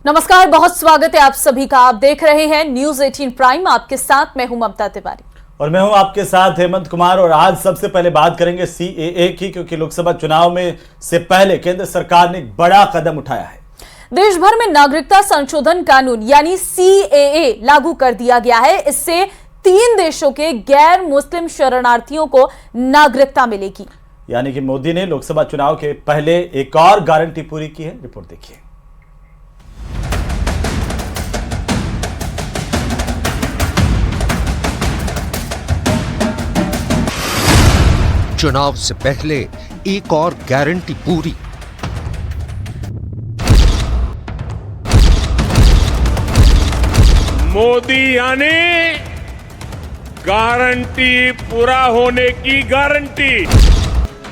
नमस्कार, बहुत स्वागत है आप सभी का। आप देख रहे हैं न्यूज 18 प्राइम। आपके साथ मैं हूं ममता तिवारी और मैं हूं आपके साथ हेमंत कुमार। और आज सबसे पहले बात करेंगे सीएए की, क्योंकि लोकसभा चुनाव में से पहले केंद्र सरकार ने एक बड़ा कदम उठाया है। देश भर में नागरिकता संशोधन कानून यानी सीएए लागू कर दिया गया है। इससे 3 देशों के गैर मुस्लिम शरणार्थियों को नागरिकता मिलेगी। यानी कि मोदी ने लोकसभा चुनाव के पहले एक और गारंटी पूरी की है। रिपोर्ट देखिए। चुनाव से पहले एक और गारंटी पूरी। मोदी यानी गारंटी पूरा होने की गारंटी।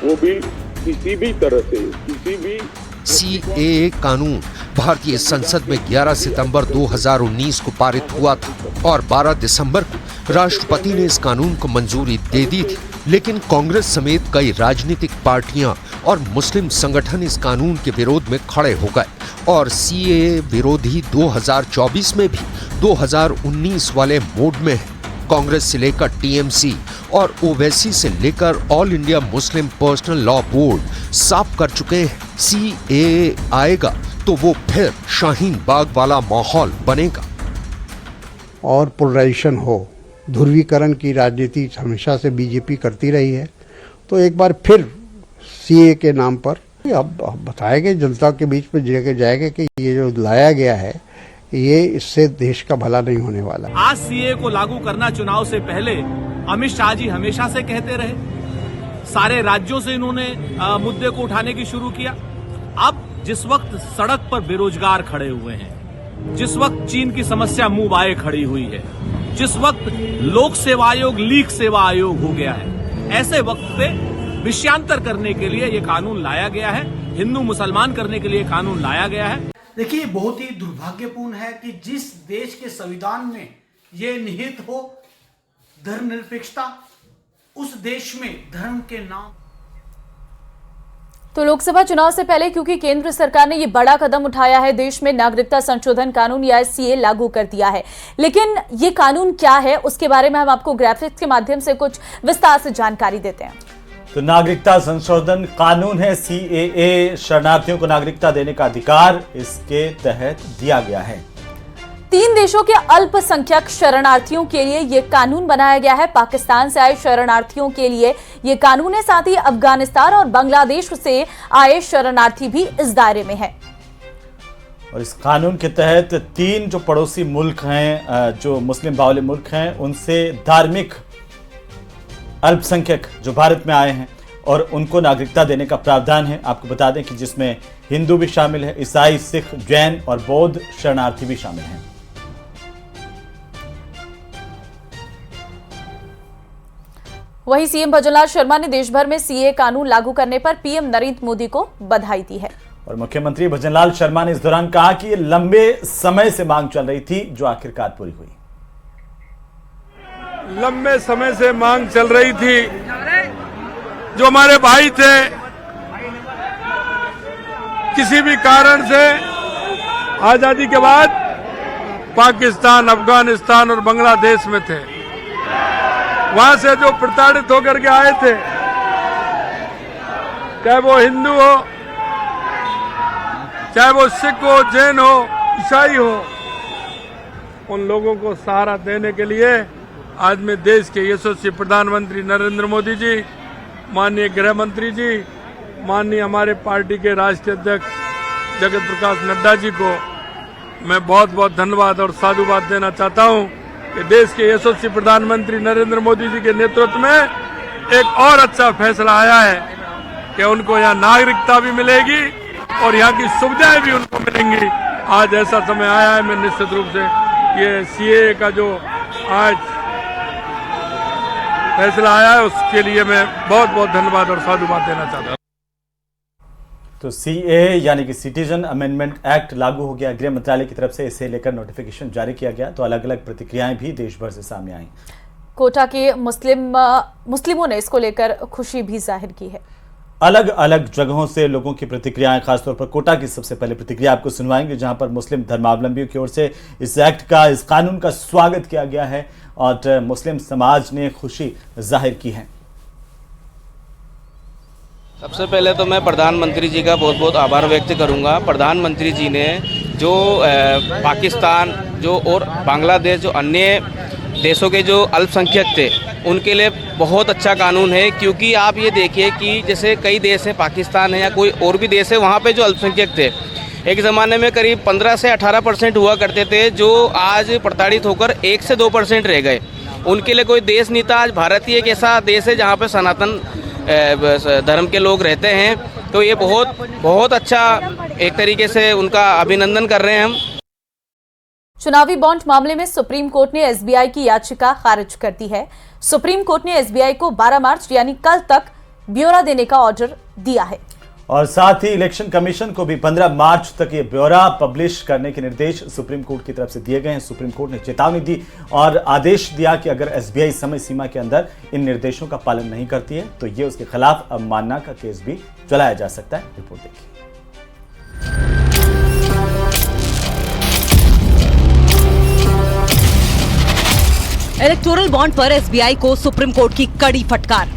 वो भी किसी भी तरह से किसी भी सीएए कानून भारतीय संसद में 11 सितंबर 2019 को पारित हुआ था और 12 दिसंबर को राष्ट्रपति ने इस कानून को मंजूरी दे दी थी। लेकिन कांग्रेस समेत कई राजनीतिक पार्टियां और मुस्लिम संगठन इस कानून के विरोध में खड़े हो गए और सीएए विरोधी 2024 में भी 2019 वाले मोड में है। कांग्रेस से लेकर टीएमसी और ओवैसी से लेकर all India Muslim personal law board साफ कर चुके हैं, सीएए आएगा तो वो फिर शाहीन बाग वाला माहौल बनेगा और पोलराइजेशन हो। ध्रुवीकरण की राजनीति हमेशा से बीजेपी करती रही है, तो एक बार फिर सीए के नाम पर अब बताया गया, जनता के बीच में जगह जाएगा कि ये जो लाया गया है ये इससे देश का भला नहीं होने वाला। आज सीए को लागू करना चुनाव से पहले अमित शाह जी हमेशा से कहते रहे। सारे राज्यों से इन्होंने मुद्दे को उठाने की शुरू किया। अब जिस वक्त सड़क पर बेरोजगार खड़े हुए हैं, जिस वक्त चीन की समस्या मुंह बाए खड़ी हुई है, जिस वक्त लोक सेवा आयोग लीक सेवा आयोग हो गया है, ऐसे वक्त पे विषयांतर करने के लिए ये कानून लाया गया है। हिंदू मुसलमान करने के लिए कानून लाया गया है। देखिए, बहुत ही दुर्भाग्यपूर्ण है कि जिस देश के संविधान में ये निहित हो धर्मनिरपेक्षता, उस देश में धर्म के नाम। तो लोकसभा चुनाव से पहले क्योंकि केंद्र सरकार ने ये बड़ा कदम उठाया है, देश में नागरिकता संशोधन कानून या सीए लागू कर दिया है। लेकिन ये कानून क्या है, उसके बारे में हम आपको ग्राफिक्स के माध्यम से कुछ विस्तार से जानकारी देते हैं। तो नागरिकता संशोधन कानून है सीएए, शरणार्थियों को नागरिकता देने का अधिकार इसके तहत दिया गया है। 3 देशों के अल्पसंख्यक शरणार्थियों के लिए यह कानून बनाया गया है। पाकिस्तान से आए शरणार्थियों के लिए यह कानून है, साथ ही अफगानिस्तान और बांग्लादेश से आए शरणार्थी भी इस दायरे में है। और इस कानून के तहत 3 जो पड़ोसी मुल्क हैं, जो मुस्लिम बाहुल्य मुल्क हैं, उनसे धार्मिक अल्पसंख्यक जो भारत में आए हैं और उनको नागरिकता देने का प्रावधान है। आपको बता दें कि जिसमें हिंदू भी शामिल है, ईसाई, सिख, जैन और बौद्ध शरणार्थी भी शामिल हैं। वहीं सीएम भजनलाल शर्मा ने देश भर में सीए कानून लागू करने पर पीएम नरेंद्र मोदी को बधाई दी है। और मुख्यमंत्री भजनलाल शर्मा ने इस दौरान कहा कि ये लंबे समय से मांग चल रही थी, जो आखिरकार पूरी हुई। लंबे समय से मांग चल रही थी। जो हमारे भाई थे, किसी भी कारण से आजादी के बाद पाकिस्तान, अफगानिस्तान और बांग्लादेश में थे, वहां से जो प्रताड़ित होकर के आए थे, चाहे वो हिंदू हो, चाहे वो सिख हो, जैन हो, ईसाई हो, उन लोगों को सहारा देने के लिए आज मैं देश के यशस्वी प्रधानमंत्री नरेंद्र मोदी जी, माननीय गृह मंत्री जी, माननीय हमारे पार्टी के राष्ट्रीय अध्यक्ष जगत प्रकाश नड्डा जी को मैं बहुत बहुत धन्यवाद और साधुवाद देना चाहता हूं कि देश के यशस्वी प्रधानमंत्री नरेंद्र मोदी जी के नेतृत्व में एक और अच्छा फैसला आया है कि उनको यहाँ नागरिकता भी मिलेगी और यहाँ की सुविधाएं भी उनको मिलेंगी। आज ऐसा समय आया है, मैं निश्चित रूप से ये सीएए का जो आज फैसला आया है उसके लिए मैं बहुत बहुत धन्यवाद और साधुवाद देना चाहता हूँ। तो सीएए यानी कि सिटीजन अमेंडमेंट एक्ट लागू हो गया। गृह मंत्रालय की तरफ से इसे लेकर नोटिफिकेशन जारी किया गया, तो अलग अलग प्रतिक्रियाएं भी देश भर से सामने आई। कोटा के मुस्लिमों ने इसको लेकर खुशी भी जाहिर की है। अलग अलग जगहों से लोगों की प्रतिक्रियाएं, खासतौर पर कोटा की सबसे पहले प्रतिक्रिया आपको सुनवाएंगे, जहां पर मुस्लिम धर्मावलंबियों की ओर से इस एक्ट का, इस कानून का स्वागत किया गया है और मुस्लिम समाज ने खुशी जाहिर की है। सबसे पहले तो मैं प्रधानमंत्री जी का बहुत बहुत आभार व्यक्त करूंगा। प्रधानमंत्री जी ने जो पाकिस्तान जो और बांग्लादेश जो अन्य देशों के जो अल्पसंख्यक थे उनके लिए बहुत अच्छा कानून है, क्योंकि आप ये देखिए कि जैसे कई देश हैं, पाकिस्तान है या कोई और भी देश है, वहाँ पे जो अल्पसंख्यक थे एक ज़माने में करीब 15 से 18% हुआ करते थे, जो आज प्रताड़ित होकर 1 से 2% रह गए। उनके लिए कोई देश नहीं था। आज भारत ही एक ऐसा देश है जहाँ पे सनातन धर्म के लोग रहते हैं, तो ये बहुत अच्छा एक तरीके से उनका अभिनंदन कर रहे हैं हम। चुनावी बॉन्ड मामले में सुप्रीम कोर्ट ने एसबीआई की याचिका खारिज कर दी है। सुप्रीम कोर्ट ने एसबीआई को 12 मार्च यानी कल तक ब्यौरा देने का ऑर्डर दिया है और साथ ही इलेक्शन कमीशन को भी 15 मार्च तक ये ब्यौरा पब्लिश करने के निर्देश सुप्रीम कोर्ट की तरफ से दिए गए हैं। सुप्रीम कोर्ट ने चेतावनी दी और आदेश दिया कि अगर एसबीआई समय सीमा के अंदर इन निर्देशों का पालन नहीं करती है तो ये उसके खिलाफ अवमानना का केस भी चलाया जा सकता है। रिपोर्ट देखिए। इलेक्टोरल बॉन्ड पर एसबीआई को सुप्रीम कोर्ट की कड़ी फटकार।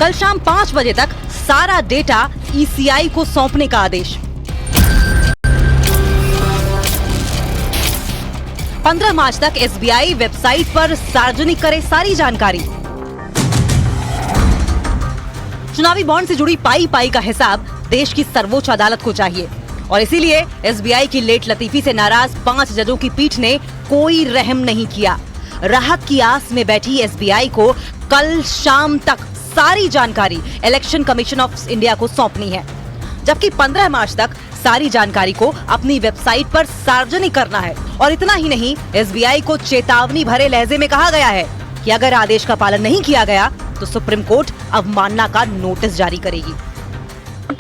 कल शाम 5 बजे तक सारा डेटा ईसीआई को सौंपने का आदेश। 15 मार्च तक एसबीआई वेबसाइट पर सार्वजनिक करे सारी जानकारी। चुनावी बॉन्ड से जुड़ी पाई पाई का हिसाब देश की सर्वोच्च अदालत को चाहिए और इसीलिए एसबीआई की लेट लतीफी से नाराज 5 जजों की पीठ ने कोई रहम नहीं किया। राहत की आस में बैठी एसबीआई को कल शाम तक सारी जानकारी इलेक्शन कमीशन ऑफ इंडिया को सौंपनी है, जबकि 15 मार्च तक सारी जानकारी को अपनी वेबसाइट पर सार्वजनिक करना है। और इतना ही नहीं, एसबीआई को चेतावनी भरे लहजे में कहा गया है कि अगर आदेश का पालन नहीं किया गया तो सुप्रीम कोर्ट अवमानना का नोटिस जारी करेगी।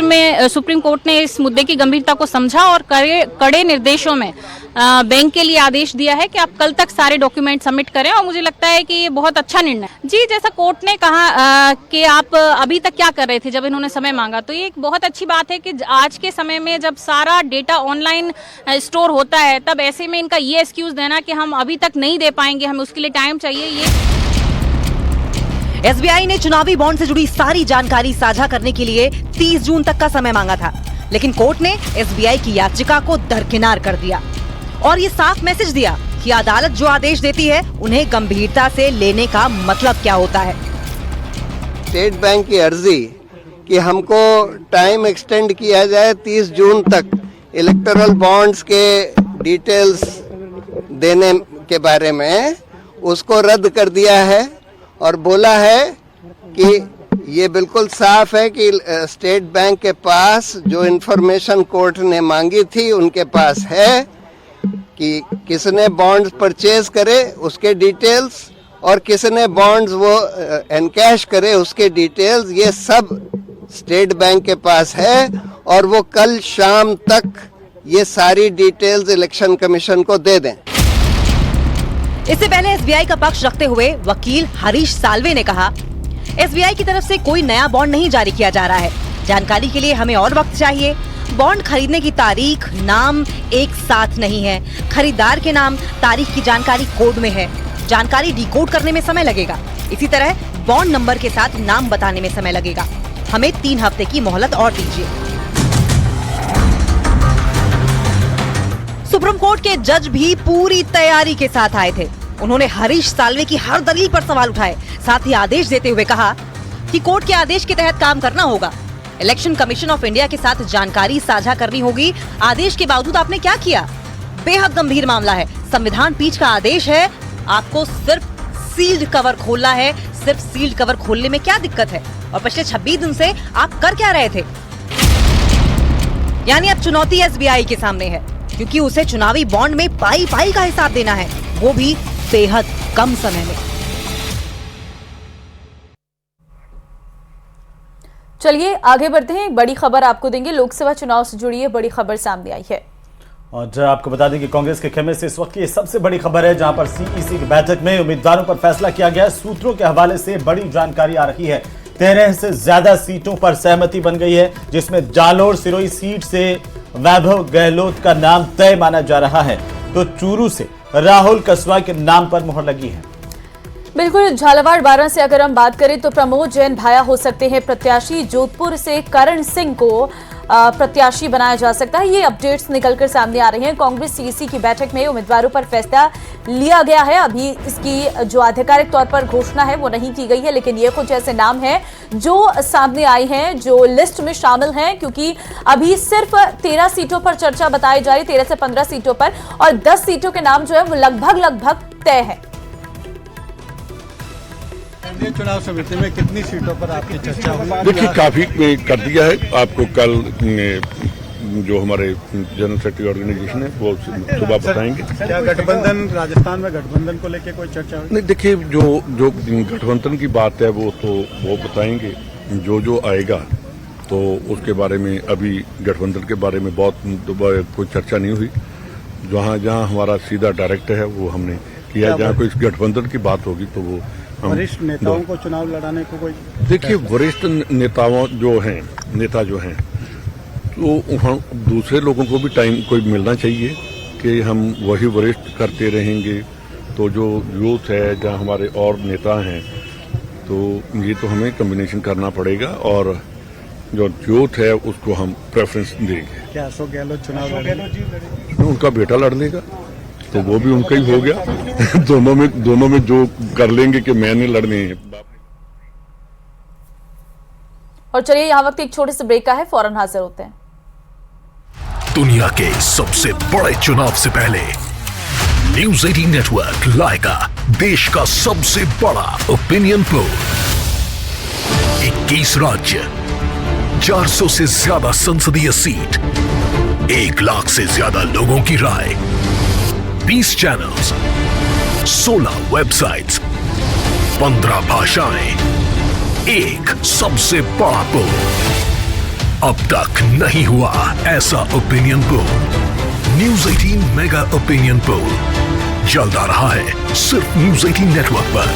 में सुप्रीम कोर्ट ने इस मुद्दे की गंभीरता को समझा और कड़े निर्देशों में बैंक के लिए आदेश दिया है कि आप कल तक सारे डॉक्यूमेंट सबमिट करें और मुझे लगता है कि ये बहुत अच्छा निर्णय जी। जैसा कोर्ट ने कहा कि आप अभी तक क्या कर रहे थे जब इन्होंने समय मांगा, तो ये एक बहुत अच्छी बात है कि आज के समय में जब सारा डेटा ऑनलाइन स्टोर होता है तब ऐसे में इनका ये एक्सक्यूज देना कि हम अभी तक नहीं दे पाएंगे, हमें उसके लिए टाइम चाहिए। ये एसबीआई ने चुनावी बॉन्ड से जुड़ी सारी जानकारी साझा करने के लिए 30 जून तक का समय मांगा था, लेकिन कोर्ट ने एसबीआई की याचिका को दरकिनार कर दिया और ये साफ मैसेज दिया कि अदालत जो आदेश देती है उन्हें गंभीरता से लेने का मतलब क्या होता है। स्टेट बैंक की अर्जी कि हमको टाइम एक्सटेंड किया जाए 30 जून तक इलेक्टोरल बॉन्ड्स के डिटेल्स देने के बारे में, उसको रद्द कर दिया है और बोला है कि ये बिल्कुल साफ है कि स्टेट बैंक के पास जो इन्फॉर्मेशन कोर्ट ने मांगी थी उनके पास है कि किसने बॉन्ड्स परचेज करे उसके डिटेल्स और किसने बॉन्ड्स वो एनकैश करे उसके डिटेल्स, ये सब स्टेट बैंक के पास है और वो कल शाम तक ये सारी डिटेल्स इलेक्शन कमीशन को दे दें। इससे पहले एसबीआई का पक्ष रखते हुए वकील हरीश साल्वे ने कहा, एसबीआई की तरफ से कोई नया बॉन्ड नहीं जारी किया जा रहा है। जानकारी के लिए हमें और वक्त चाहिए। बॉन्ड खरीदने की तारीख, नाम एक साथ नहीं है। खरीदार के नाम, तारीख की जानकारी कोड में है। जानकारी डिकोड करने में समय लगेगा। इसी तरह बॉन्ड नंबर के साथ नाम बताने में समय लगेगा। हमें 3 हफ्ते की मोहलत और दीजिए। सुप्रीम कोर्ट के जज भी पूरी तैयारी के साथ आए थे। उन्होंने हरीश साल्वे की हर दलील पर सवाल उठाए, साथ ही आदेश देते हुए कहा कि कोर्ट के आदेश के तहत काम करना होगा। इलेक्शन कमीशन ऑफ इंडिया के साथ जानकारी साझा करनी होगी। आदेश के बावजूद आपने क्या किया? बेहद गंभीर मामला है। संविधान पीठ का आदेश है, आपको सिर्फ सील्ड कवर खोलना है। सिर्फ सील्ड कवर खोलने में क्या दिक्कत है? और पिछले 26 दिन से आप कर क्या रहे थे? यानी अब चुनौती एसबीआई के सामने है, क्योंकि उसे चुनावी बॉन्ड में पाई पाई का हिसाब देना है, वो भी बेहद कम समय में। चलिए आगे बढ़ते हैं। बड़ी खबर आपको देंगे। लोकसभा चुनाव से जुड़ी बड़ी खबर सामने आई है। और आपको बता दें कि कांग्रेस के खेमे से इस वक्त की सबसे बड़ी खबर है, जहां पर सीईसी की बैठक में उम्मीदवारों पर फैसला किया गया। सूत्रों के हवाले से बड़ी जानकारी आ रही है। 13 से ज्यादा सीटों पर सहमति बन गई है, जिसमें जालोर सिरोही सीट से वैभव गहलोत का नाम तय माना जा रहा है, तो चूरू से राहुल कसवा के नाम पर मुहर लगी है। बिल्कुल, झालावाड़ 12 से अगर हम बात करें तो प्रमोद जैन भाया हो सकते हैं प्रत्याशी। जोधपुर से करण सिंह को प्रत्याशी बनाया जा सकता है। ये अपडेट्स निकलकर सामने आ रहे हैं। कांग्रेस सीईसी की बैठक में उम्मीदवारों पर फैसला लिया गया है। अभी इसकी जो आधिकारिक तौर पर घोषणा है वो नहीं की गई है, लेकिन ये कुछ ऐसे नाम हैं जो सामने आए हैं, जो लिस्ट में शामिल हैं, क्योंकि अभी सिर्फ 13 सीटों पर चर्चा बताई जा रही है, 13 से 15 सीटों पर, और 10 सीटों के नाम जो है वो लगभग तय है। चुनाव समिति में कितनी सीटों पर आपकी चर्चा हुई? देखिए, काफी कर दिया है। आपको कल जो हमारे जनरल सेक्रेटरी ऑर्गेनाइजेशन है वो सुबह बताएंगे। क्या गठबंधन, राजस्थान में गठबंधन को लेकर कोई चर्चा हुई? नहीं, देखिए, जो गठबंधन की बात है वो तो वो बताएंगे। जो आएगा तो उसके बारे में अभी गठबंधन के बारे में बहुत कोई चर्चा नहीं हुई। जहाँ हमारा सीधा डायरेक्ट है वो हमने किया। जहाँ कोई गठबंधन की बात होगी तो वो वरिष्ठ नेताओं को चुनाव लड़ाने को कोई? देखिए, वरिष्ठ नेताओं नेता जो हैं तो हम दूसरे लोगों को भी टाइम कोई मिलना चाहिए कि हम वही वरिष्ठ करते रहेंगे। तो जो यूथ है, जहाँ हमारे और नेता हैं, तो ये तो हमें कम्बिनेशन करना पड़ेगा और जो यूथ है उसको हम प्रेफरेंस देंगे। क्या अशोक गहलोत चुनाव लड़ेंगे? उनका बेटा लड़ लेगा तो वो भी उनका ही हो गया। दोनों में जो कर लेंगे कि मैंने लड़ने हैं। और चलिए, यहाँ वक्त एक छोटे से ब्रेक का है, फौरन हाजिर होते हैं। दुनिया के सबसे बड़े चुनाव से पहले न्यूज 18 नेटवर्क लाएगा देश का सबसे बड़ा ओपिनियन पोल। 21 राज्य, 400 से ज्यादा संसदीय सीट, 1 लाख से ज्यादा लोगों की राय, 20 चैनल्स, 16 वेबसाइट्स, 15 भाषाएं, एक सबसे बड़ा पोल। अब तक नहीं हुआ ऐसा opinion poll. News 18 mega opinion poll जल्द आ रहा है सिर्फ न्यूज 18 नेटवर्क पर।